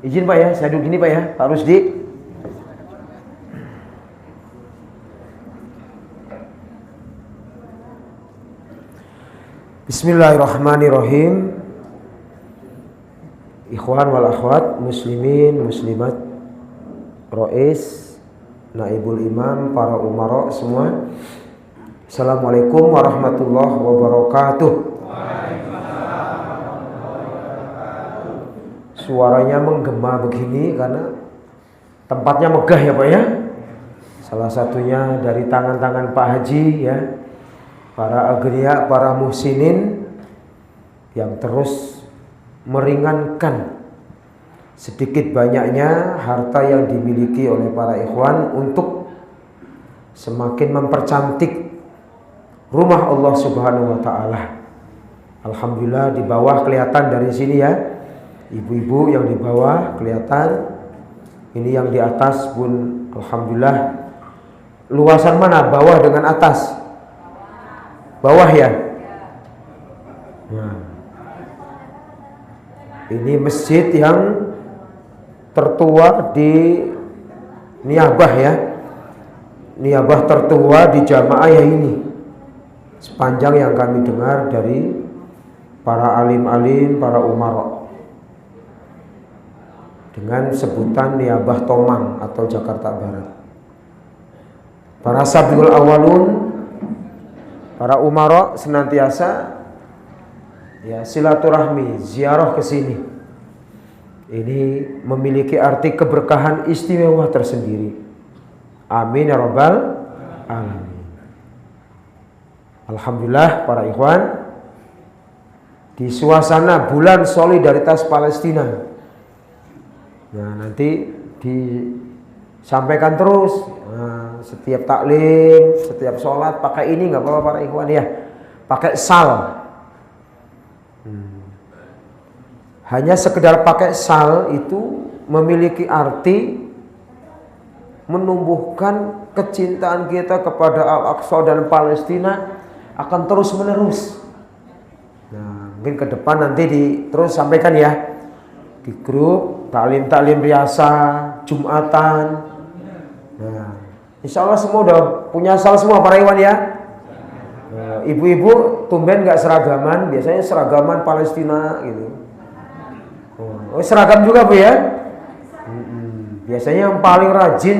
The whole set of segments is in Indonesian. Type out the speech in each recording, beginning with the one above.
Izin Pak ya, saya duduk gini Pak ya, Pak Rusdi. Bismillahirrahmanirrahim. Ikhwan wal akhwat, muslimin, muslimat, rois, naibul imam, para umara semua. Assalamualaikum warahmatullahi wabarakatuh. Suaranya menggema begini karena tempatnya megah ya Pak ya. Salah satunya dari tangan-tangan Pak Haji ya, para agniya, para muhsinin yang terus meringankan sedikit banyaknya harta yang dimiliki oleh para ikhwan untuk semakin mempercantik rumah Allah Subhanahu wa taala. Alhamdulillah di bawah kelihatan dari sini ya. Ibu-ibu yang di bawah kelihatan, ini yang di atas pun alhamdulillah. Luasan mana? Bawah dengan atas? Bawah ya? Nah, ini masjid yang tertua di Niabah ya. Niabah tertua di Jamaah ya ini. Sepanjang yang kami dengar dari para alim-alim, para umara, dengan sebutan Niabah Tomang atau Jakarta Barat. Para sabiqul awalun, para umara senantiasa ya silaturahmi, ziarah ke sini. Ini memiliki arti keberkahan istimewa tersendiri. Amin ya rabbal alamin. Alhamdulillah para ikhwan, di suasana bulan solidaritas Palestina. Nah, nanti disampaikan terus. Nah, setiap taklim, setiap sholat pakai ini nggak apa-apa para ikhwan ya. Pakai sal. Hanya sekedar pakai sal itu memiliki arti menumbuhkan kecintaan kita kepada Al-Aqsa dan Palestina akan terus menerus. Nah, mungkin ke depan nanti terus sampaikan ya di grup taklim biasa Jumatan. Nah, insya Allah semua udah punya sal semua para ikhwan ya. Nah, ibu-ibu tumben nggak seragaman, biasanya seragaman Palestina gitu. Oh, seragam juga Bu ya. Biasanya yang paling rajin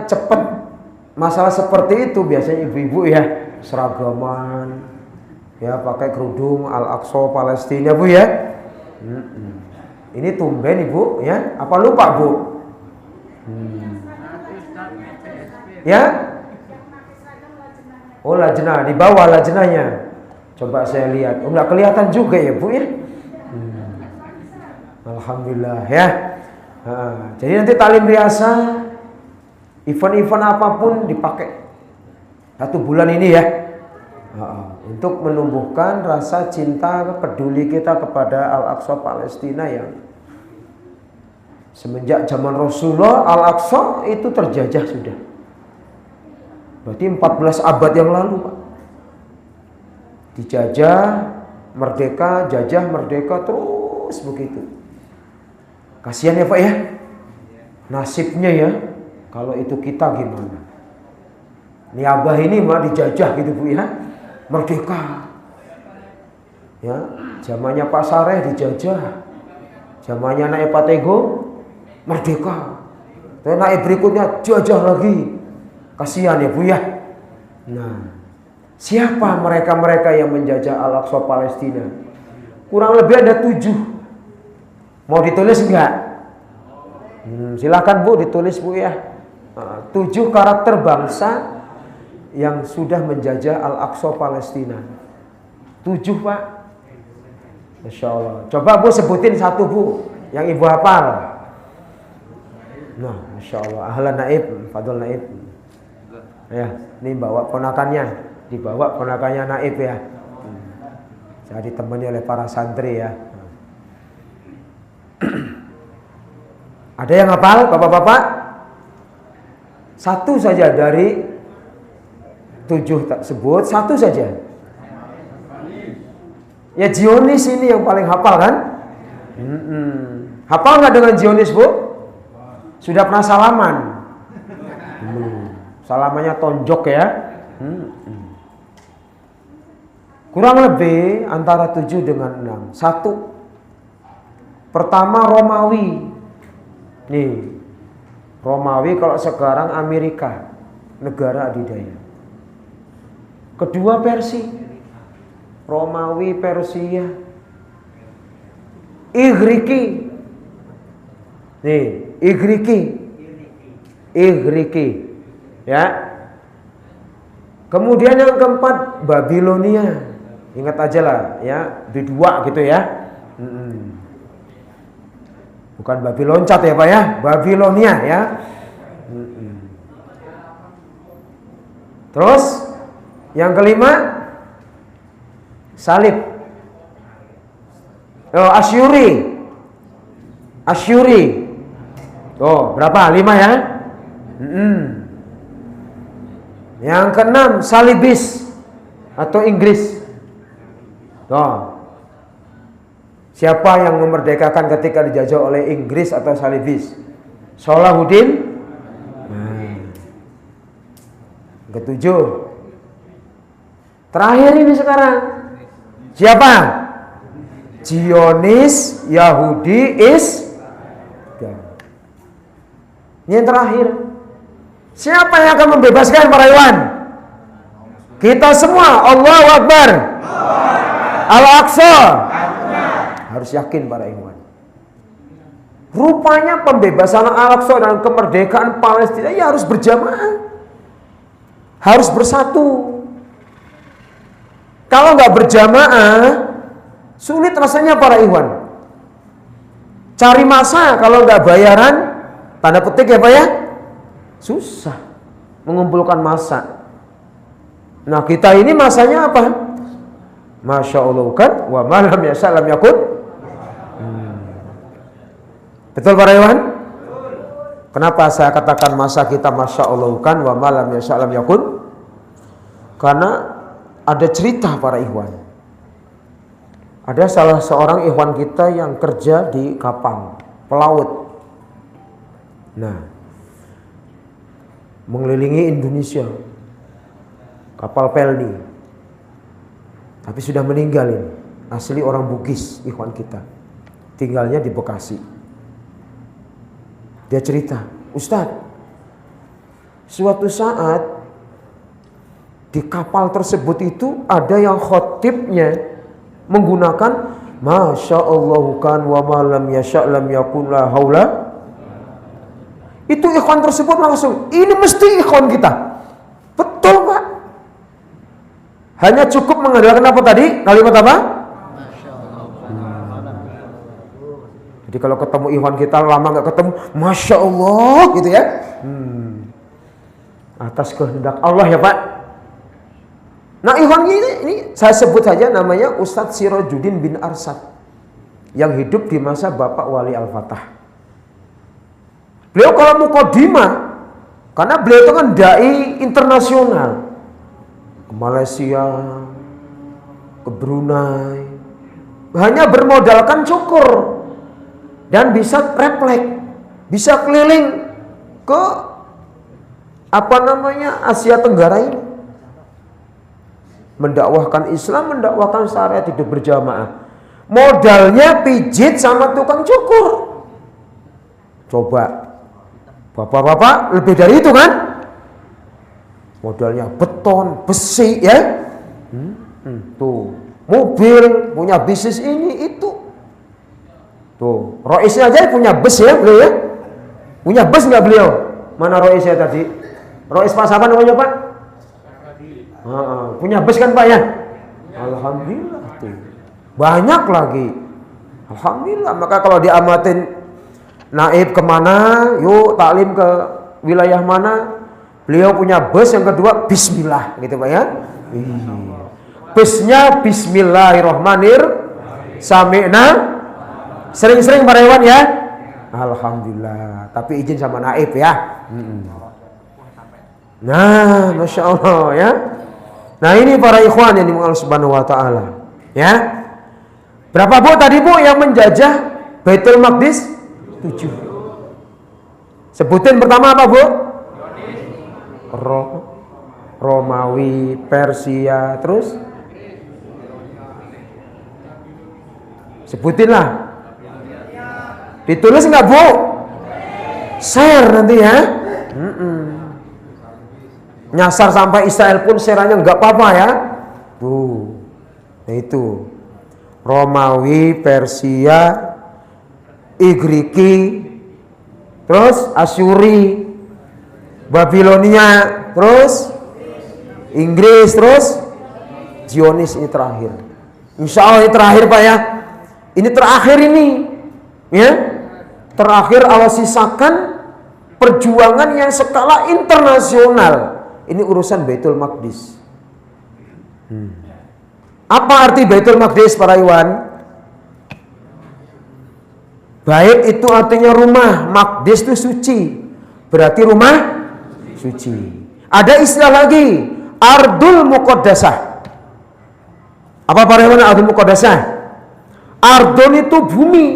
cepet masalah seperti itu biasanya ibu-ibu ya, seragaman ya, pakai kerudung Al-Aqsa Palestina Bu ya. Ini tumben Ibu ya, apa lupa Bu? Ya? Oh lajnah, di bawah lajnahnya. Coba saya lihat. Oh nggak kelihatan juga ya Bu ya. Alhamdulillah ya. Jadi nanti talim biasa, event-event apapun dipakai 1 bulan ini ya. Untuk menumbuhkan rasa cinta peduli kita kepada Al-Aqsa Palestina yang semenjak zaman Rasulullah Al-Aqsa itu terjajah sudah. Berarti 14 abad yang lalu Pak. Dijajah, merdeka, jajah, merdeka terus begitu. Kasihan ya Pak ya. Nasibnya ya. Kalau itu kita gimana? Niabah ini mah dijajah gitu Bu ya. Merdeka. Ya, zamannya Pak Sareh dijajah. Zamannya naik Pak Tego merdeka. Terus naik berikutnya jajah lagi. Kasihan ya Bu ya. Nah, siapa mereka-mereka yang menjajah Al-Aqsa Palestina? Kurang lebih ada 7. Mau ditulis enggak? Silakan Bu ditulis Bu ya. 7 karakter bangsa yang sudah menjajah Al-Aqsa Palestina. 7 Pak. Masya Allah. Coba Bu sebutin 1 Bu yang Ibu hafal. Nah, Masya Allah. Ahlan naib, Fadol naib. Ya, ini bawa ponakannya, dibawa ponakannya naib ya. Saya ditemani oleh para santri ya. Ada yang hafal Bapak-bapak? 1 saja dari 7 tersebut, 1 saja. Ya Zionis ini yang paling hafal kan? Hafal nggak dengan Zionis, Bu? Sudah pernah salaman? Salamannya tonjok ya. Kurang lebih antara 7 dengan 6. 1. Pertama Romawi. Nih, Romawi kalau sekarang Amerika, negara adidaya. Kedua Persia, Romawi, Persia, Igriki. Nih, Igriki. Ya. Kemudian yang keempat Babilonia. Ingat aja lah ya, di 2 gitu ya. Bukan babi loncat ya Pak ya, Babilonia ya. Terus yang kelima salib. Asyuri. Oh, berapa? 5 ya? Yang keenam salibis atau Inggris. Oh. Siapa yang memerdekakan ketika dijajah oleh Inggris atau salibis? Salahuddin. Ketujuh. Terakhir ini sekarang. Siapa? Zionis, Yahudi, Ini yang terakhir. Siapa yang akan membebaskan para hewan? Kita semua. Allahu Akbar. Al-Aqsa. Harus yakin para ikhwan. Rupanya pembebasan Al-Aqsa dan kemerdekaan Palestina ya harus berjamaah. Harus bersatu. Kalau nggak berjamaah, sulit rasanya para ikhwan. Cari masa kalau nggak bayaran, tanda petik ya Pak ya, susah mengumpulkan masa. Nah kita ini masanya apa? Masya Allah kan, wa malam ya salam yakun. Betul para ikhwan? Kenapa saya katakan masa kita Masya Allah kan, wa malam ya salam yakun? Karena ada cerita para ikhwan. Ada salah seorang ikhwan kita yang kerja di kapal pelaut. Nah, mengelilingi Indonesia, kapal Pelni. Tapi sudah meninggal ini. Asli orang Bugis, ikhwan kita. Tinggalnya di Bekasi. Dia cerita, Ustadz, suatu saat di kapal tersebut itu ada yang khotibnya menggunakan Masya Allah kan wa malam yasha' lam yakun la haula. Itu ikhwan tersebut langsung, ini mesti ikhwan kita. Betul Pak. Hanya cukup mengandalkan apa tadi? Kalimat apa? Jadi kalau ketemu ikhwan kita lama gak ketemu, Masya Allah gitu ya. Atas kehendak Allah ya Pak. Nah ikhwan ini saya sebut saja namanya Ustadz Sirajuddin bin Arsad. Yang hidup di masa Bapak Wali Al-Fatah. Beliau kalau muqaddimah, karena beliau itu kan dai internasional. Ke Malaysia, ke Brunei. Hanya bermodalkan cukur. Dan bisa refleks, bisa keliling ke Asia Tenggara ini. Mendakwahkan Islam, mendakwahkan syariat hidup berjamaah. Modalnya pijit sama tukang cukur. Coba, bapak-bapak lebih dari itu kan? Modalnya beton, besi ya. Tuh, mobil, punya bisnis ini itu. Tuh, Roisnya aja punya bus ya beliau ya. Punya bus nggak beliau? Mana Roisnya tadi? Rois Pak siapa namanya Pak? Punya bus kan Pak ya? Alhamdulillah tuh. Banyak lagi. Alhamdulillah. Maka kalau diamatin naib kemana, yuk taklim ke wilayah mana, beliau punya bus. Yang kedua Bismillah gitu Pak ya. Busnya Bismillahirrahmanirrahim. Sami'na. Sering-sering para hewan ya. Alhamdulillah. Tapi izin sama naib ya. Nah, Masya Allah ya. Nah ini para ikhwan yang dimulai Allah Subhanahu Wa Taala. Ya. Berapa Bu tadi Bu yang menjajah Baitul Maqdis 7. Sebutin pertama apa, Bu? Romawi, Persia, terus sebutin lah. Ditulis nggak, Bu? Share nanti ya. Nyasar sampai Israel pun share-nya nggak apa-apa ya. Tuh, nah itu Romawi, Persia, Igriki, terus Asyuri, Babilonia, terus Inggris, terus Zionis. Ini terakhir. Insya Allah ini terakhir, Pak ya. Ini terakhir ini, ya. Terakhir Allah sisakan perjuangan yang skala internasional. Ini urusan Baitul Maqdis. Apa arti Baitul Maqdis, para Iwan? Bait itu artinya rumah, Maqdis itu suci. Berarti rumah suci. Ada istilah lagi, Ardul Muqaddasah. Apa, para Iwan, Ardul Muqaddasah? Ardun itu bumi,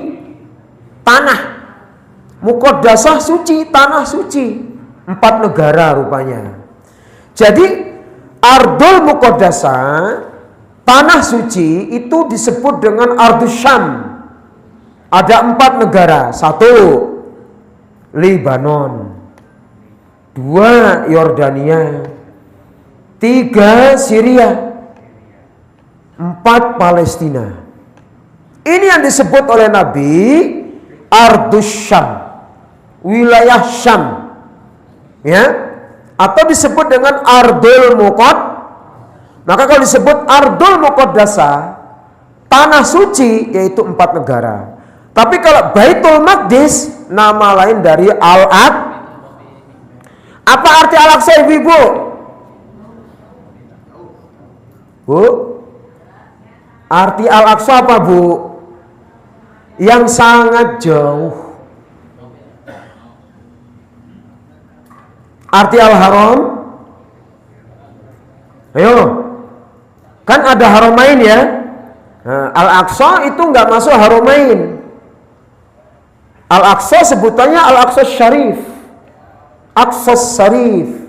tanah. Muqaddasah suci, tanah suci. 4 negara rupanya. Jadi Ardul Muqaddasah, tanah suci, itu disebut dengan Ardus Syam. Ada 4 negara. 1 Libanon, 2 Yordania, 3 Syria, 4 Palestina. Ini yang disebut oleh Nabi Ardus Syam, wilayah Syam, ya, atau disebut dengan Ardul Muqaddasah. Maka kalau disebut Ardul Muqaddasah, tanah suci, yaitu 4 negara. Tapi kalau Baitul Maqdis, nama lain dari Al-Aqsa. Apa arti Al-Aqsa, Ibu? Bu? Arti Al-Aqsa apa, Bu? Yang sangat jauh. Arti Al-Haram? Ayo. Kan ada Haramain ya. Nah, Al-Aqsa itu nggak masuk Haramain. Al-Aqsa sebutannya Al-Aqsa Syarif. Aqsa Syarif.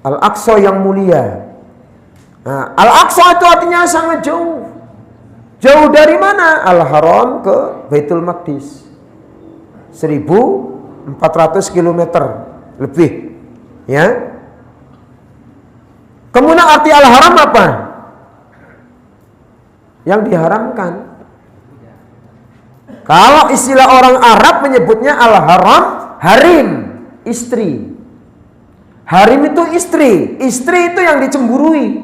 Al-Aqsa yang mulia. Nah, Al-Aqsa itu artinya sangat jauh. Jauh dari mana? Al-Haram ke Baitul Maqdis. 1400 km lebih. Ya. Kemudian arti Al-Haram apa? Yang diharamkan. Kalau istilah orang Arab menyebutnya Al-Haram, harim, istri. Harim itu istri. Istri itu yang dicemburui.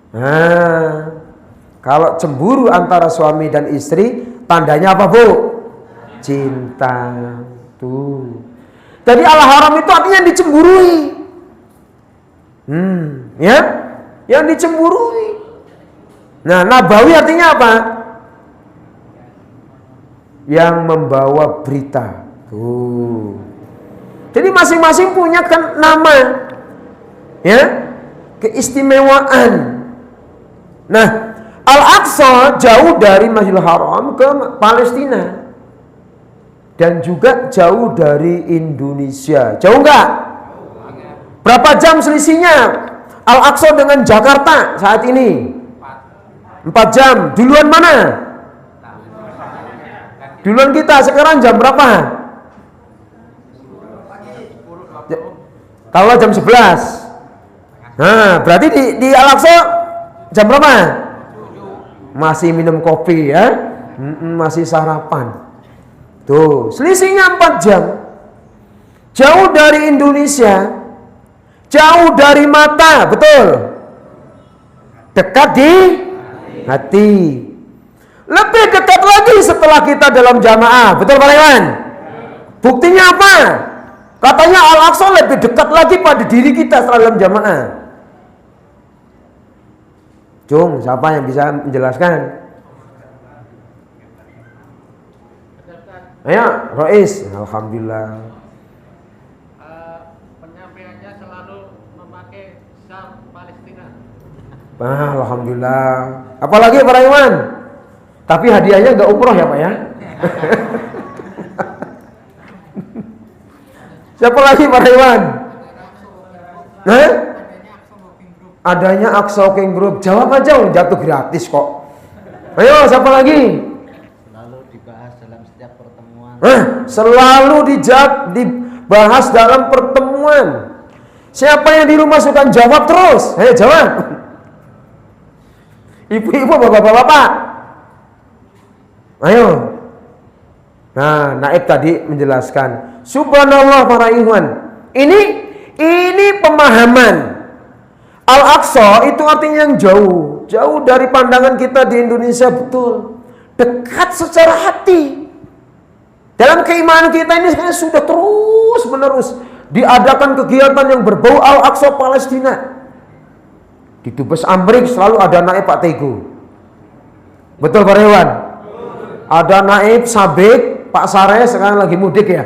Nah, kalau cemburu antara suami dan istri, tandanya apa, Bu? Cinta. Tuh. Jadi Al-Haram itu artinya dicemburui. Ya, yang dicemburui. Nah, Nabawi artinya apa? Yang membawa berita. Tuh. Jadi masing-masing punya kan nama, ya, keistimewaan. Nah, Al-Aqsa jauh dari Masjidil Haram ke Palestina. Dan juga jauh dari Indonesia. Jauh enggak? Berapa jam selisihnya Al-Aqsa dengan Jakarta saat ini? 4 jam. Duluan mana? Duluan kita. Sekarang jam berapa? Kalau jam 11. Nah, berarti di Al-Aqsa jam berapa? Masih minum kopi ya. Masih sarapan. Tuh, selisihnya 4 jam. Jauh dari Indonesia, jauh dari mata, betul. Dekat di hati. Lebih dekat lagi setelah kita dalam jamaah, betul Pak Iwan? Buktinya apa? Katanya Al-Aqsa lebih dekat lagi pada diri kita setelah dalam jamaah. Cung, siapa yang bisa menjelaskan? Ayo, Rois. Alhamdulillah. Penyampaiannya selalu memakai Syam Palestina. Alhamdulillah. Apalagi para Iwan? Tapi hadiahnya nggak umroh ya Pak ya. Siapa lagi Pak Iwan? Hah? Adanya Aqsa Walking Group. Jawab aja, jatuh gratis kok. Ayo, siapa lagi? Selalu dibahas dalam setiap pertemuan. Selalu dibahas dalam pertemuan. Siapa yang di rumah suka jawab terus? Ayo jawab. Ibu-ibu, bapak-bapak. Ayo. Nah, Naib tadi menjelaskan. Subhanallah para ikhwan. Ini pemahaman. Al-Aqsa itu artinya yang jauh. Jauh dari pandangan kita di Indonesia, betul. Dekat secara hati. Dalam keimanan kita ini sebenarnya sudah terus menerus diadakan kegiatan yang berbau Al-Aqsa Palestina. Di Dubes Amrik selalu ada Naib Pak Teguh. Betul Pak Rewan? Ada Naib Sabik Pak Sare, sekarang lagi mudik ya?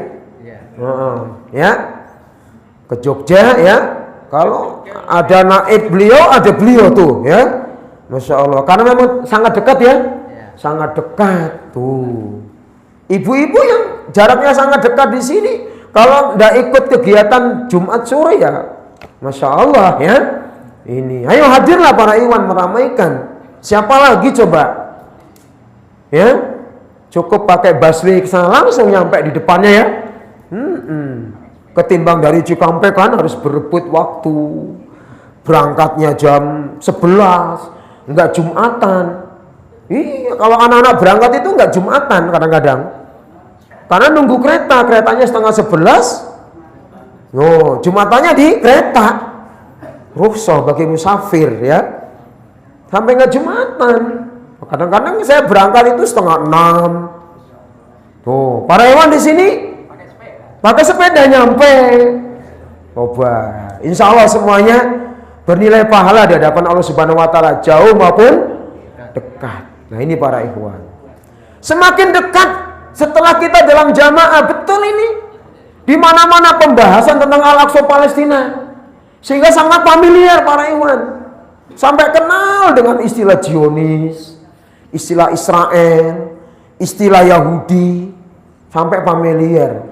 Ya. Ke Jogja ya. Kalau ada naib beliau, ada beliau tuh ya. Masya Allah. Karena memang sangat dekat ya. Sangat dekat tuh. Ibu-ibu yang jaraknya sangat dekat di sini, kalau tidak ikut kegiatan Jumat sore ya, Masya Allah ya. Ini, ayo hadirlah para ikhwan meramaikan. Siapa lagi coba? Ya, cukup pakai busway kesana langsung nyampe di depannya ya. Ketimbang dari Cikampek kan harus berebut waktu. Berangkatnya jam 11, enggak Jumatan. Iya, kalau anak-anak berangkat itu enggak Jumatan kadang-kadang. Karena nunggu kereta, keretanya setengah 11. Oh, Jumatannya di kereta. Rukhsah bagi musafir ya. Sampai enggak Jumatan. Kadang-kadang saya berangkat itu setengah 6. Tuh, para hewan di sini pakai sepeda nyampe. Coba, insya Allah semuanya bernilai pahala di hadapan Allah Subhanahu Wa Taala, jauh maupun dekat. Nah ini para ikhwan. Semakin dekat setelah kita dalam jamaah, betul ini. Di mana-mana pembahasan tentang Al-Aqsa Palestina, sehingga sangat familiar para ikhwan. Sampai kenal dengan istilah Zionis, istilah Israel, istilah Yahudi, sampai familiar.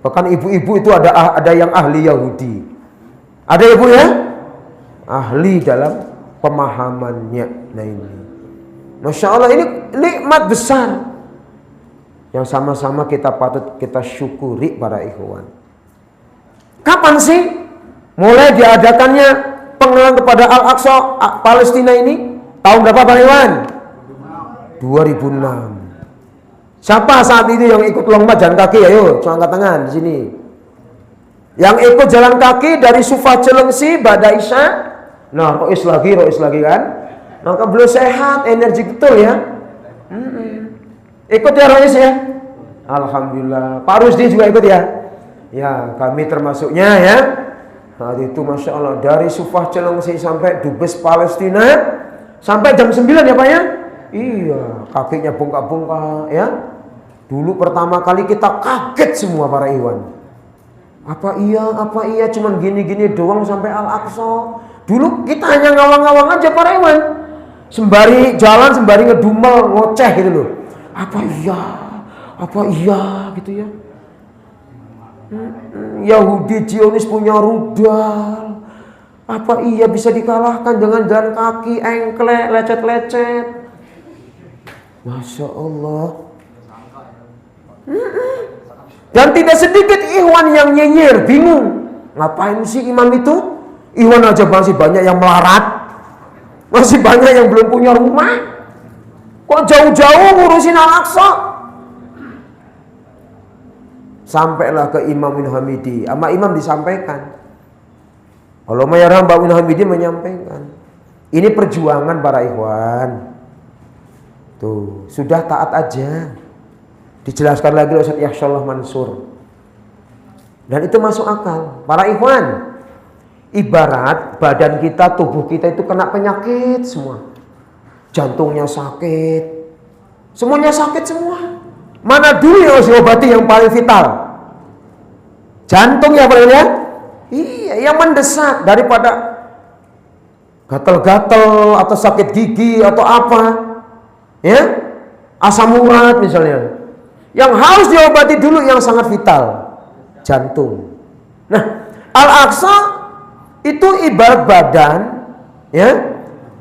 Bahkan ibu-ibu itu ada yang ahli Yahudi. Ada ibu ya? Ahli dalam pemahamannya. Nah ini, Masya Allah, ini nikmat besar yang sama-sama kita patut kita syukuri para ikhwan. Kapan sih mulai diadakannya pengenalan kepada Al-Aqsa Palestina ini? Tahun berapa Pak Iwan? 2006. Siapa saat itu yang ikut lomba jalan kaki? Ayo, angkat tangan di sini. Yang ikut jalan kaki dari Sufa Cilengsi, Bada Isya. Nah, rois lagi kan? Maka beliau sehat, energi betul ya. Ikut ya rois ya. Alhamdulillah. Pak Rusdi juga ikut ya. Ya, kami termasuknya ya. Hari itu Masya Allah, dari Sufa Cilengsi sampai Dubes Palestina, sampai jam 9 ya Pak ya. Iya, kakinya bongkak-bongkak ya. Dulu pertama kali kita kaget semua para ikhwan. Apa iya cuman gini-gini doang sampai Al-Aqsa. Dulu kita hanya ngawang-ngawang aja para ikhwan. Sembari jalan, sembari ngedumel, ngoceh gitu loh. Apa iya gitu ya. Yahudi Zionis punya rudal. Apa iya bisa dikalahkan dengan jalan kaki, engklek, lecet-lecet. Masya Allah. Dan tidak sedikit ikhwan yang nyinyir, bingung. Ngapain sih imam itu? Ikhwan aja masih banyak yang melarat. Masih banyak yang belum punya rumah. Kok jauh-jauh ngurusin Al-Aqsa? Sampailah ke Imam bin Hamidi. Sama imam disampaikan. Kalau Mayarham Mbak bin Hamidi menyampaikan. Ini perjuangan para ikhwan. Tuh, sudah taat aja. Dijelaskan lagi oleh Ustaz Yahsyallah Mansur. Dan itu masuk akal. Para ikhwan, ibarat badan kita, tubuh kita itu kena penyakit semua. Jantungnya sakit, semuanya sakit semua. Mana dulu yang harus diobati yang paling vital? Jantung ya Pak ya? Iya, yang mendesak daripada gatal-gatal atau sakit gigi atau apa. Ya? asam urat misalnya. Yang harus diobati dulu yang sangat vital, jantung. Nah, Al-Aqsa itu ibarat badan ya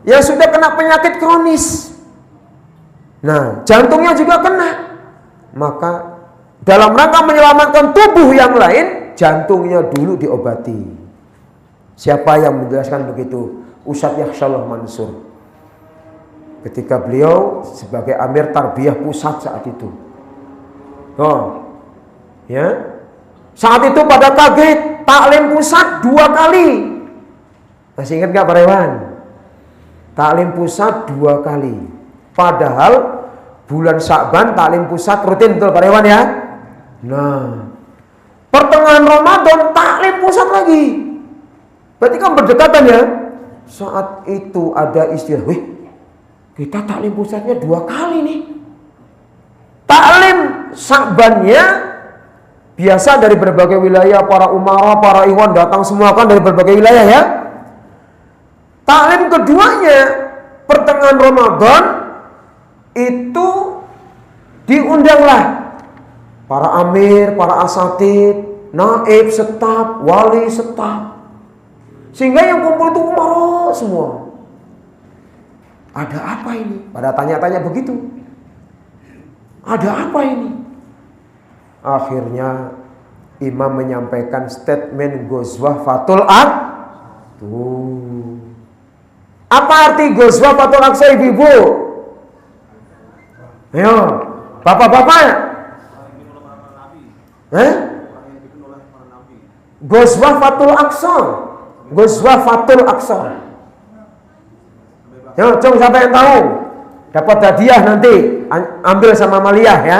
yang sudah kena penyakit kronis. Nah, jantungnya juga kena. Maka dalam rangka menyelamatkan tubuh yang lain, jantungnya dulu diobati. Siapa yang menjelaskan begitu? Ustadz Yakhshallah Mansur. Ketika beliau sebagai Amir Tarbiyah Pusat saat itu. Oh, ya. Saat itu pada kaget, taklim pusat 2 kali. Masih ingat gak Pak Rewan? Taklim pusat 2 kali. Padahal bulan Sya'ban taklim pusat rutin, betul Pak Rewan ya? Nah, pertengahan Ramadan taklim pusat lagi. Berarti kan berdekatan ya. Saat itu ada istilah, wih, kita taklim pusatnya 2 kali nih. Taklim Sya'bannya biasa dari berbagai wilayah, para umara, para ikhwan datang semua kan dari berbagai wilayah ya. Taklim keduanya pertengahan Ramadan itu diundanglah para amir, para asatid, naib, setap, wali, setap. Sehingga yang kumpul itu umara semua. Ada apa ini? Pada tanya-tanya begitu. Ada apa ini? Akhirnya imam menyampaikan statement Ghazwah Fathul Aqsa. Apa arti Ghazwah Fathul Aqsa, ibu-ibu? Ayo, bapak-bapak. Ghazwah Fathul Aqsa. Ghazwah Fathul Aqsa. Yo, coba siapa yang tahu? Dapat hadiah nanti, ambil sama Maliyah ya.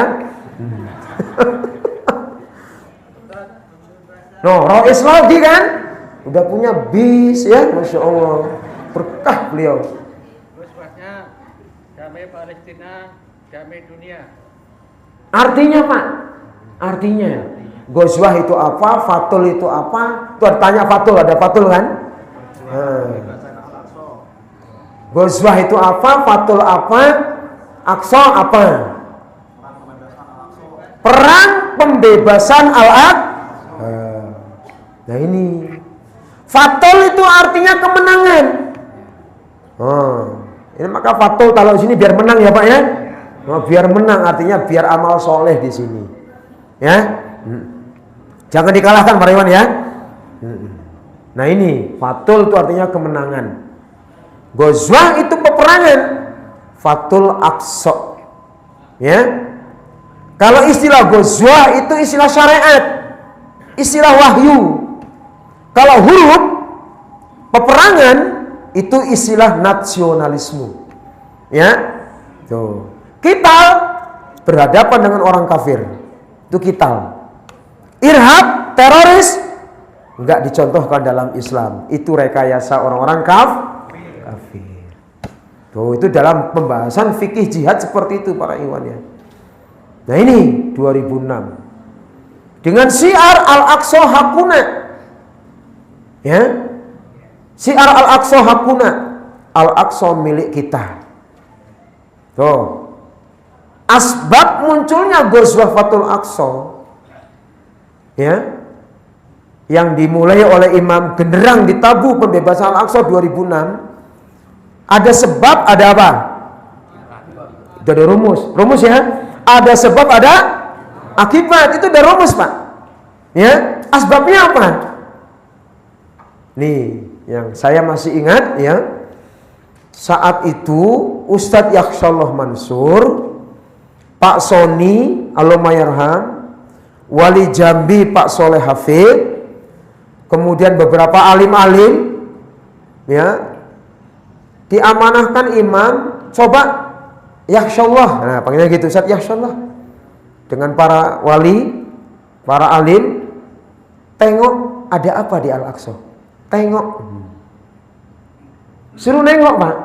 No, Rois lagi kan? Udah punya bis ya, Masya Allah. Berkah beliau. Ghazwahnya damai Palestina, damai dunia. Artinya Pak? Artinya Ghazwah itu apa? Fatul itu apa? Tuh tanya Fatul, ada Fatul kan? Ghazwah itu apa? Fatul apa? Aqsa apa? Perang pembebasan Al-Aqsa. Nah ini Fatul itu artinya kemenangan. Ini maka Fatul taruh sini biar menang ya Pak ya. Biar menang artinya biar amal soleh di sini. Ya, jangan dikalahkan Pak Iwan ya. Nah ini Fatul itu artinya kemenangan. Ghazwah itu peperangan. Fatul Aqsa. Ya. Kalau istilah Ghazwah itu istilah syariat, istilah wahyu. Kalau huruf peperangan itu istilah nasionalisme. Ya. Tuh. Kital berhadapan dengan orang kafir. Itu kital. Irhab, teroris enggak dicontohkan dalam Islam. Itu rekayasa orang-orang kafir. Tuh, itu dalam pembahasan fikih jihad seperti itu para ikhwan ya. Nah ini 2006 dengan syiar Al-Aqsa Hakuna. Ya. Syiar Al-Aqsa Hakuna. Al-Aqsa milik kita. Tuh. Asbab munculnya Ghazwah Fathul Aqsa ya, yang dimulai oleh Imam Genderang di Tabu pembebasan Al-Aqsa 2006. Ada sebab, ada apa? Itu ada rumus ya. Ada sebab, ada akibat. Itu ada rumus Pak. Ya, asbabnya apa? Nih, yang saya masih ingat ya. Saat itu Ustadz Yakhshallah Mansur, Pak Soni Allahumayarham, Wali Jambi Pak Soleh Hafid, kemudian beberapa alim-alim ya, diamanahkan imam, coba Yakhshallah, nah panggilnya gitu, Ustadz Yakhshallah, dengan para wali, para alim, tengok ada apa di Al-Aqsa, tengok, suruh nengok Pak,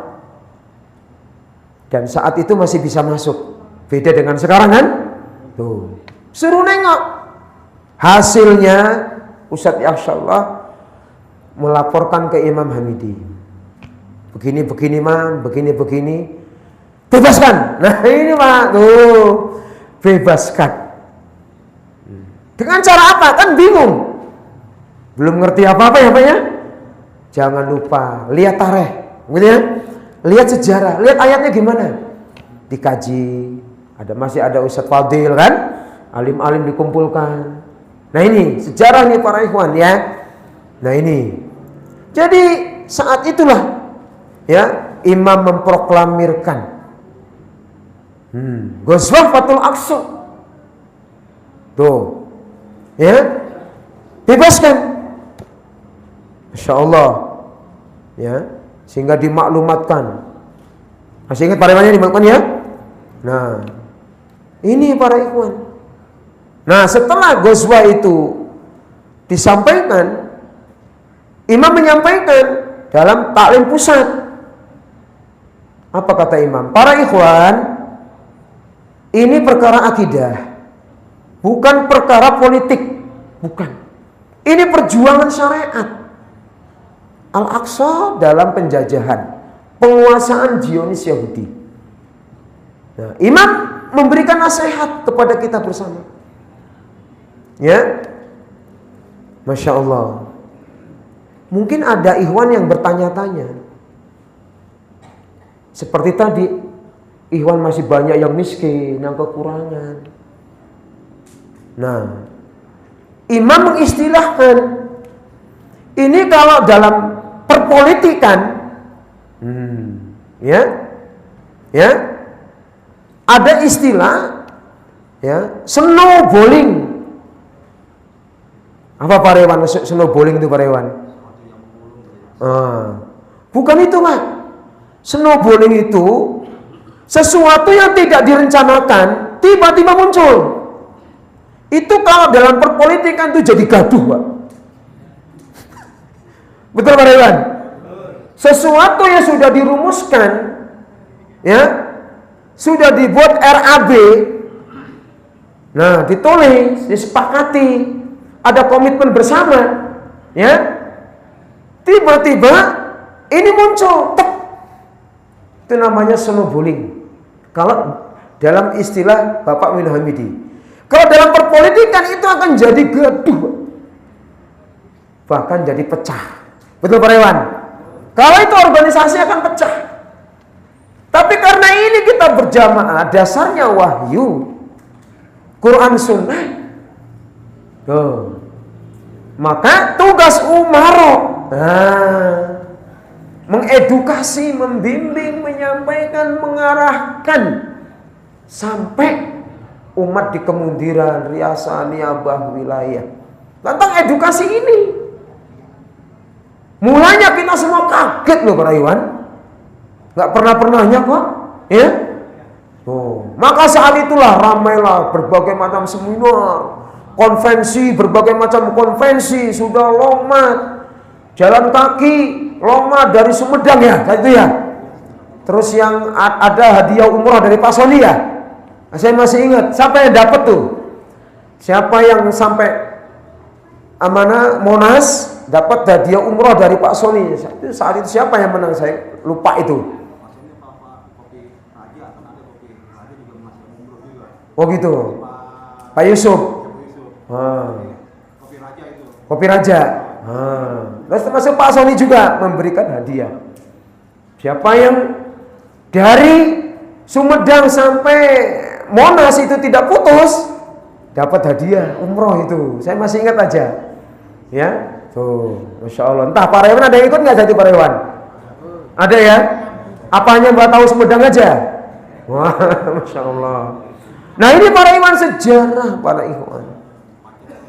dan saat itu masih bisa masuk, beda dengan sekarang kan, tuh, suruh nengok, hasilnya Ustadz Yakhshallah melaporkan ke Imam Hamidi. Begini-begini Mam, begini-begini. Bebaskan. Nah ini Pak, tuh bebaskan. Dengan cara apa? Kan bingung. Belum ngerti apa-apa ya Pak ya. Jangan lupa lihat tarikh, gitu ya. Lihat sejarah, lihat ayatnya gimana. Dikaji. Masih ada Ustadz Fadil kan, alim-alim dikumpulkan. Nah ini sejarah nih para ikhwan ya. Nah ini. Jadi saat itulah ya imam memproklamirkan Ghazwah Fathul Aqsa. Tuh. Ya. Bebaskan. Masya Allah. Ya. Sehingga dimaklumatkan. Masih ingat para ikhwan dimaklumatkan ya? Nah. Ini para ikhwan. Nah, setelah Ghazwah itu disampaikan, imam menyampaikan dalam taklim pusat. Apa kata imam? Para ikhwan, ini perkara akidah, bukan perkara politik, bukan. Ini perjuangan syariat. Al-Aqsa dalam penjajahan, penguasaan Zionis Yahudi. Nah, imam memberikan nasihat kepada kita bersama. Ya, Masya Allah. Mungkin ada ikhwan yang bertanya-tanya. Seperti tadi, ikhwan masih banyak yang miskin, yang kekurangan. Nah, imam mengistilahkan ini kalau dalam perpolitikan, ya, ada istilah, ya, snowballing. Apa Pak Rewan? Snowballing itu Pak Rewan? Bukan itu Pak. Snowballing itu sesuatu yang tidak direncanakan tiba-tiba muncul. Itu kalau dalam perpolitikan itu jadi gaduh Pak. Betul Pak Rewan? Sesuatu yang sudah dirumuskan, ya, sudah dibuat RAB, nah ditulis, disepakati, ada komitmen bersama, ya, tiba-tiba ini muncul, tek. Itu namanya snowballing. Kalau dalam istilah Bapak Min Hamidi, kalau dalam perpolitikan itu akan jadi gaduh, bahkan jadi pecah. Betul Pak Rewan? Kalau itu organisasi akan pecah. Tapi karena ini kita berjamaah, dasarnya wahyu, Quran Sunnah. Maka tugas umaro, mengedukasi, membimbing, menyampaikan, mengarahkan sampai umat di kemundiran, riasa, niabah, wilayah. Tentang edukasi ini. Mulanya kita semua kaget loh para ikhwan. Gak pernah-pernahnya kok, ya. Maka saat itulah ramailah berbagai macam seminar, konvensi, berbagai macam konvensi, sudah lomad, jalan kaki, lomad dari Sumedang ya, itu ya. Terus yang ada hadiah umrah dari Pak Soni ya. Saya masih ingat, siapa yang dapat tuh? Siapa yang sampai amanah Monas dapat hadiah umrah dari Pak Soni? Saat itu siapa yang menang? Saya lupa itu. Oh gitu, Pak Yusuf. Kopi Raja. Terus termasuk Pak Soni juga memberikan hadiah. Siapa yang dari Sumedang sampai Monas itu tidak putus, dapat hadiah umroh itu. Saya masih ingat aja. Ya, tuh, Masya Allah. Entah Pak Rewan ada yang ikut nggak jadi Pak Rewan? Ada ya? Apanya Mbak tahu Sumedang aja? Wah, Masya Allah. Nah ini para ikhwan sejarah para ikhwan.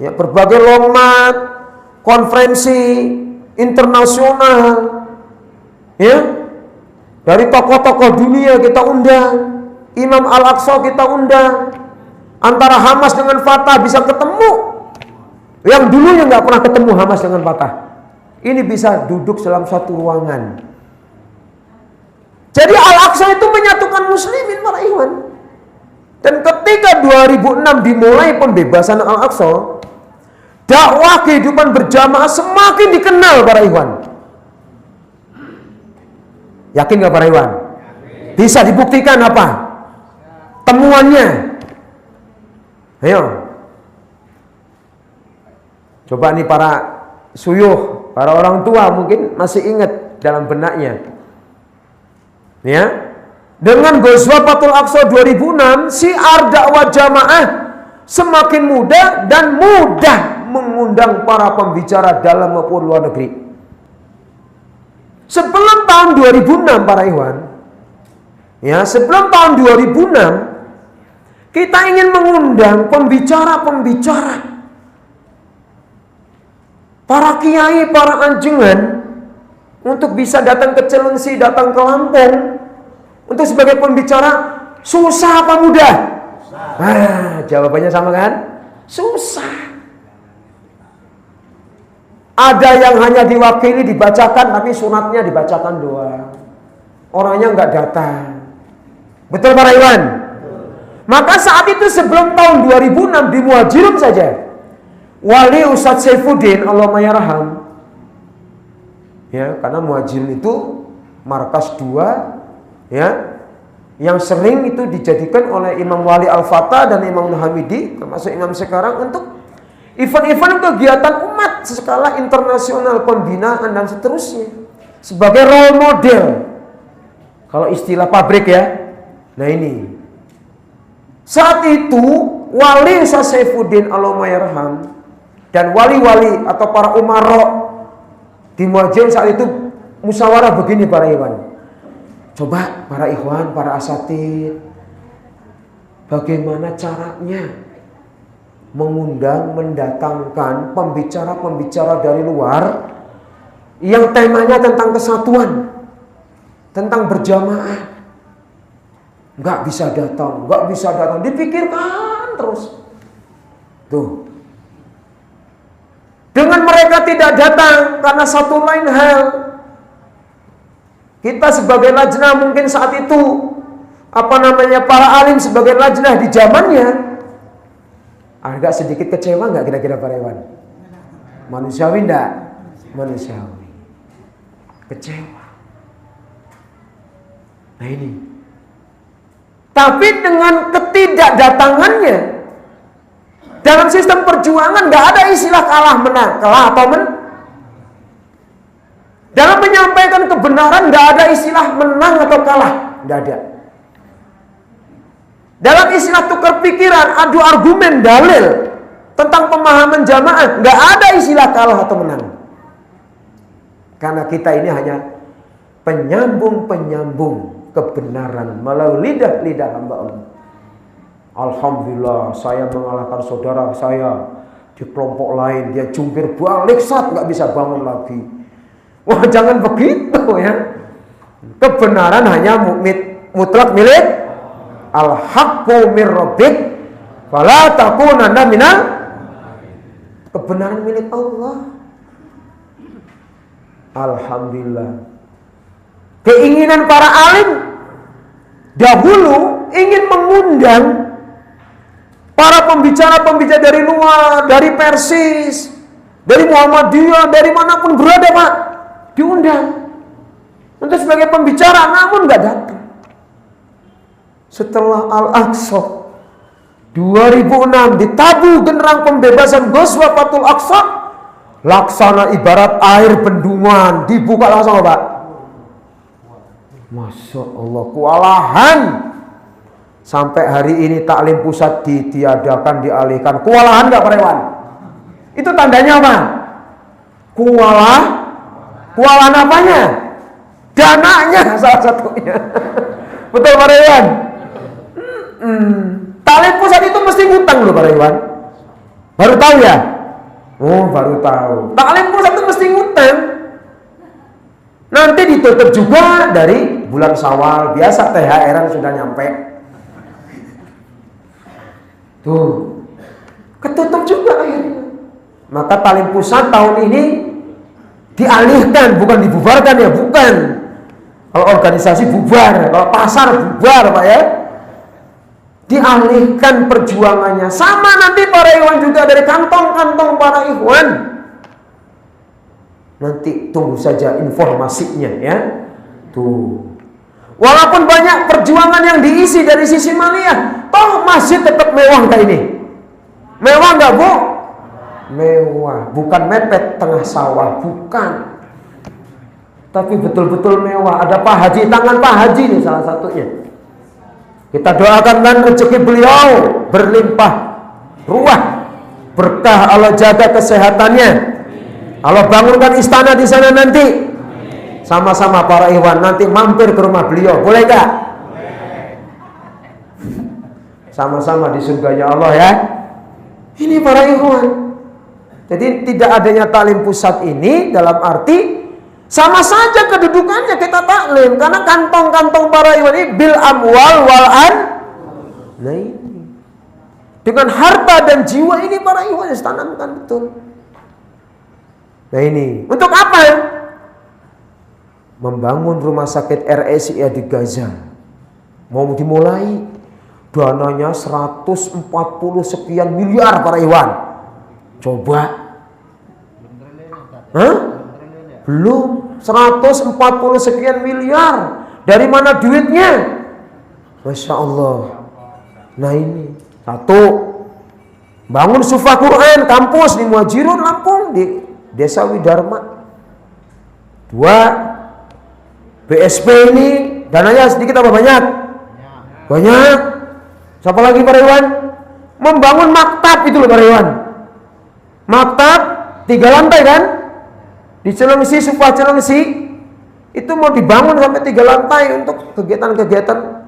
Ya, berbagai lomad, konferensi internasional, ya, dari tokoh-tokoh dunia kita undang, Imam Al-Aqsa kita undang, antara Hamas dengan Fatah bisa ketemu, yang dulunya nggak pernah ketemu Hamas dengan Fatah, ini bisa duduk dalam satu ruangan. Jadi Al-Aqsa itu menyatukan muslimin para ikhwan. Dan ketika 2006 dimulai pembebasan Al-Aqsa, dakwah kehidupan berjamaah semakin dikenal para ikhwan. Yakin gak para ikhwan? Bisa dibuktikan apa? Temuannya. Ayo. Coba nih para suyuh, para orang tua mungkin masih ingat dalam benaknya. Ya. Dengan Ghazwatul Aqsa 2006, syiar dakwah jamaah semakin mudah dan mudah mengundang para pembicara dalam maupun luar negeri. Sebelum tahun 2006 para ikhwan, ya, sebelum tahun 2006 kita ingin mengundang pembicara-pembicara, para kiai, para anjungan untuk bisa datang ke Cilengsi, datang ke Lampung untuk sebagai pembicara. Susah apa mudah? Nah, jawabannya sama kan? Susah. Ada yang hanya diwakili dibacakan, tapi sunatnya dibacakan doang. Orangnya nggak datang. Betul para ikhwan? Maka saat itu sebelum tahun 2006 di Muhajirun saja, Wali Ustadz Saifuddin Allahumma yarham, ya, karena Muhajirun itu markas 2, ya, yang sering itu dijadikan oleh Imam Wali Al-Fatah dan Imam Hamidi, termasuk imam sekarang, untuk event-event kegiatan umat skala internasional, pembinaan dan seterusnya, sebagai role model. Kalau istilah pabrik ya. Nah ini, saat itu Wali Ustadz Saifuddin Allahumma yarham dan wali-wali atau para umara di Muhajirun saat itu musyawarah begini para ikhwan. Coba para ikhwan, para asatid, bagaimana caranya mengundang, mendatangkan pembicara-pembicara dari luar yang temanya tentang kesatuan, tentang berjamaah. Nggak bisa datang, dipikirkan terus. Tuh. Dengan mereka tidak datang karena satu lain hal, kita sebagai lajnah mungkin saat itu, para alim sebagai lajnah di zamannya, agak sedikit kecewa nggak kira-kira para ikhwan? Manusiawi enggak? Manusiawi. Kecewa. Nah ini. Tapi dengan ketidakdatangannya, dalam sistem perjuangan nggak ada istilah kalah menang, kalah atau menang. Dalam menyampaikan kebenaran nggak ada istilah menang atau kalah, nggak ada. Dalam istilah tukar pikiran, adu argumen, dalil tentang pemahaman jamaah, nggak ada istilah kalah atau menang. Karena kita ini hanya penyambung-penyambung kebenaran melalui lidah-lidah hamba Allah. Alhamdulillah, saya mengalahkan saudara saya di kelompok lain, dia jungkir balik saat nggak bisa bangun lagi. Wah, jangan begitu ya. Kebenaran hanya mutlak milik al-haqqu mir rabbik fala takunanna minal. Kebenaran milik Allah. Alhamdulillah. Keinginan para alim dahulu ingin mengundang para pembicara-pembicara dari luar, dari Persis, dari Muhammadiyah, dari manapun berada Pak, diundang untuk sebagai pembicara, namun nggak datang. Setelah Al-Aqsa 2006 ditabuh generang pembebasan Ghazwatul Aqsa, laksana ibarat air bendungan, dibuka langsung Pak. Masya Allah, kewalahan. Sampai hari ini taklim pusat ditiadakan, dialihkan. Kewalahan nggak Pak Rewan? Itu tandanya apa? Kewalahan apanya? Dananya salah satunya. Betul Pak Rewan? Taklim pusat itu mesti ngutang loh Pak Rewan. Baru tahu ya? Oh, baru tahu. Taklim pusat itu mesti ngutang. Nanti ditutup juga dari bulan Syawal. Biasa THR-an sudah nyampe. Tuh, ketutup juga akhirnya. Maka taklim pusat tahun ini dialihkan, bukan dibubarkan ya, bukan. Kalau organisasi bubar, kalau pasar bubar Pak ya. Dialihkan perjuangannya. Sama nanti para ikhwan juga dari kantong-kantong para ikhwan. Nanti tunggu saja informasinya ya. Tuh. Walaupun banyak perjuangan yang diisi dari sisi maliyah, toh masjid tetap mewah kayak ini. Mewah nggak Bu? Mewah, bukan mepet tengah sawah, bukan. Tapi betul-betul mewah. Ada Pak Haji, tangan Pak Haji nih salah satunya. Kita doakan kan rezeki beliau berlimpah ruah, berkah, Allah jaga kesehatannya, Allah bangunkan istana di sana nanti. Sama-sama para ikhwan nanti mampir ke rumah beliau, boleh gak? Sama-sama di surganya Allah ya. Ini para ikhwan. Jadi tidak adanya taklim pusat ini dalam arti sama saja kedudukannya kita taklim, karena kantong-kantong para ikhwan ini bil amwal wal an. Nah ini dengan harta dan jiwa ini para ikhwan harus tanamkan betul. Nah ini untuk apa? Membangun rumah sakit RSIA di Gaza. Mau dimulai, dananya 140 sekian miliar para ikhwan. Coba. Hah? Belum. 140 sekian miliar. Dari mana duitnya? Masya Allah. Nah ini. Satu. Bangun Sufa Quran kampus di Muhajirun Lampung, di Desa Widharma. Dua. BSP ini dananya sedikit apa banyak? Banyak. Siapa lagi para ikhwan? Membangun maktab itu loh para ikhwan. Maktab 3 lantai kan? Di Cilengsi, Sufa Cilengsi itu mau dibangun sampai 3 lantai untuk kegiatan-kegiatan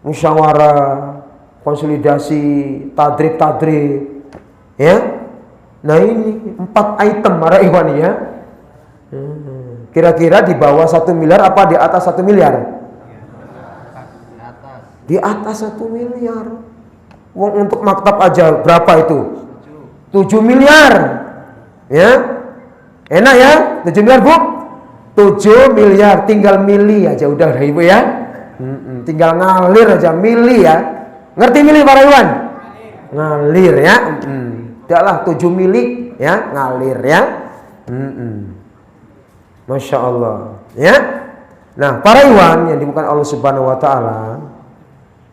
musyawarah, konsolidasi, tadrib, ya. Nah ini 4 item para ikhwan ya. Kira-kira di bawah 1 miliar apa di atas 1 miliar? Di atas 1 miliar. Wong untuk maktab aja berapa itu? 7 miliar. Ya. Enak ya? 7 miliar Bu? 7 miliar tinggal mili aja udah Ibu ya. Tinggal ngalir aja mili ya. Ngerti mili para ikhwan? Ngalir ya. Udahlah 7 mili ya, ngalir ya. Masya Allah ya. Nah para ikhwan yang dimulakan Allah Subhanahu Wa Taala,